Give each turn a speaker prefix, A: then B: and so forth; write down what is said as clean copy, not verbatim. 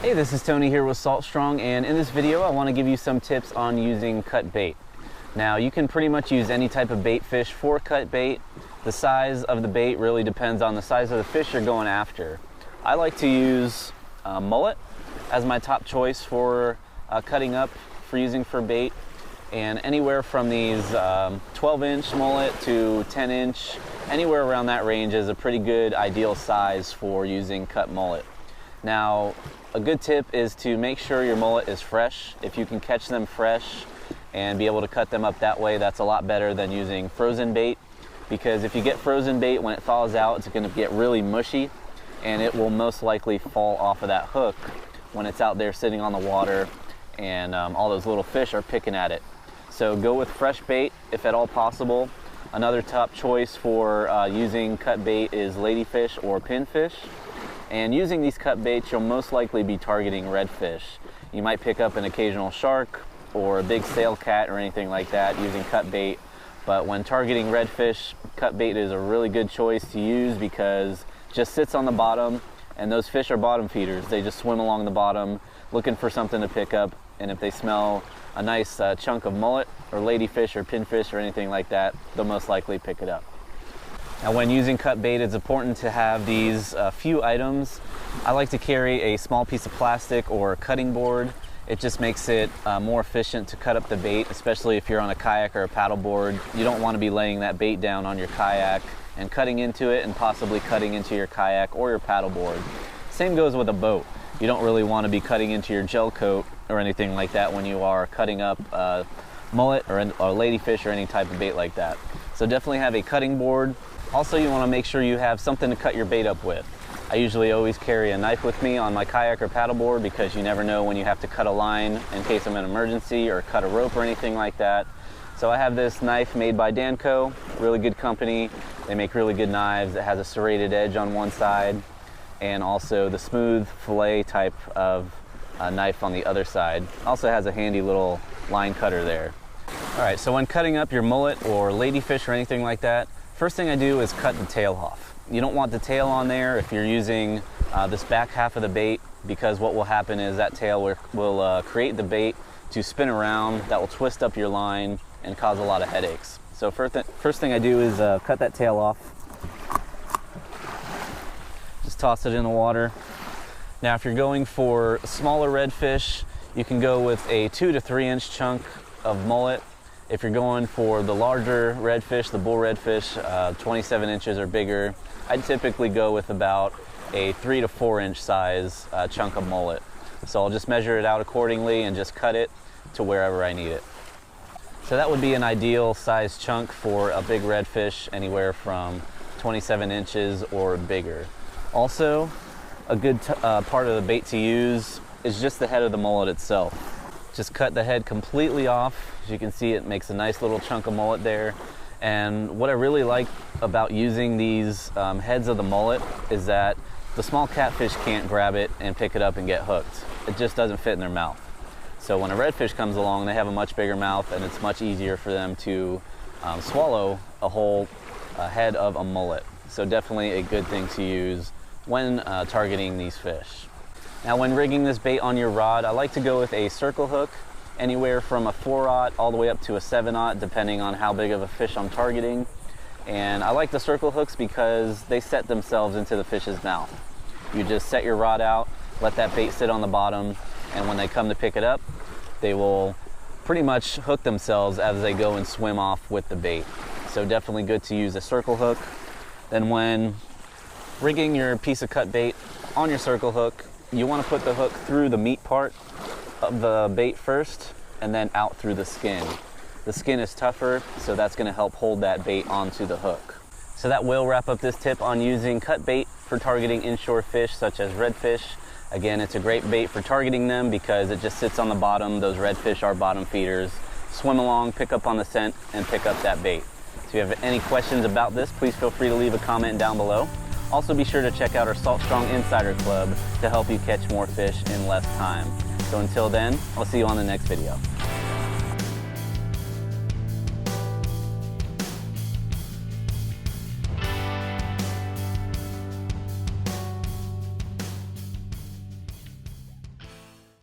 A: Hey, this is Tony here with Salt Strong, and in this video I want to give you some tips on using cut bait. Now, you can pretty much use any type of bait fish for cut bait. The size of the bait really depends on the size of the fish you're going after. I like to use mullet as my top choice for cutting up for using for bait, and anywhere from these 12-inch mullet to 10-inch, anywhere around that range is a pretty good ideal size for using cut mullet. Now, a good tip is to make sure your mullet is fresh. If you can catch them fresh and be able to cut them up that way, that's a lot better than using frozen bait, because if you get frozen bait, when it thaws out, it's going to get really mushy and it will most likely fall off of that hook when it's out there sitting on the water and all those little fish are picking at it. So go with fresh bait if at all possible. Another top choice for using cut bait is ladyfish or pinfish. And using these cut baits, you'll most likely be targeting redfish. You might pick up an occasional shark or a big sail cat or anything like that using cut bait. But when targeting redfish, cut bait is a really good choice to use because it just sits on the bottom, and those fish are bottom feeders. They just swim along the bottom looking for something to pick up, and if they smell a nice chunk of mullet or ladyfish or pinfish or anything like that, they'll most likely pick it up. Now, when using cut bait, it's important to have these few items. I like to carry a small piece of plastic or a cutting board. It just makes it more efficient to cut up the bait, especially if you're on a kayak or a paddle board. You don't want to be laying that bait down on your kayak and cutting into it and possibly cutting into your kayak or your paddle board. Same goes with a boat. You don't really want to be cutting into your gel coat or anything like that when you are cutting up mullet or ladyfish or any type of bait like that. So definitely have a cutting board. Also, you want to make sure you have something to cut your bait up with. I usually always carry a knife with me on my kayak or paddleboard because you never know when you have to cut a line in case of an emergency or cut a rope or anything like that. So I have this knife made by Danco, really good company. They make really good knives. It has a serrated edge on one side and also the smooth fillet type of knife on the other side. Also has a handy little line cutter there. All right, so when cutting up your mullet or ladyfish or anything like that, first thing I do is cut the tail off. You don't want the tail on there if you're using this back half of the bait, because what will happen is that tail will create the bait to spin around. That will twist up your line and cause a lot of headaches. So first thing I do is cut that tail off. Just toss it in the water. Now, if you're going for smaller redfish, you can go with a 2 to 3 inch chunk of mullet. If you're going for the larger redfish, the bull redfish, 27 inches or bigger, I'd typically go with about a 3 to 4 inch size chunk of mullet. So I'll just measure it out accordingly and just cut it to wherever I need it. So that would be an ideal size chunk for a big redfish, anywhere from 27 inches or bigger. Also, a good part of the bait to use is just the head of the mullet itself. Just cut the head completely off. As you can see, it makes a nice little chunk of mullet there. And what I really like about using these heads of the mullet is that the small catfish can't grab it and pick it up and get hooked. It just doesn't fit in their mouth. So when a redfish comes along, they have a much bigger mouth and it's much easier for them to swallow a whole head of a mullet. So definitely a good thing to use when targeting these fish. Now, when rigging this bait on your rod, I like to go with a circle hook, anywhere from a 4/0 all the way up to a 7/0, depending on how big of a fish I'm targeting. And I like the circle hooks because they set themselves into the fish's mouth. You just set your rod out, let that bait sit on the bottom, and when they come to pick it up, they will pretty much hook themselves as they go and swim off with the bait. So definitely good to use a circle hook. Then when rigging your piece of cut bait on your circle hook, you want to put the hook through the meat part of the bait first and then out through the skin. The skin is tougher, so that's going to help hold that bait onto the hook. So that will wrap up this tip on using cut bait for targeting inshore fish such as redfish. Again, it's a great bait for targeting them because it just sits on the bottom. Those redfish are bottom feeders. Swim along, pick up on the scent, and pick up that bait. So if you have any questions about this, please feel free to leave a comment down below. Also, be sure to check out our Salt Strong Insider Club to help you catch more fish in less time. So until then, I'll see you on the next video.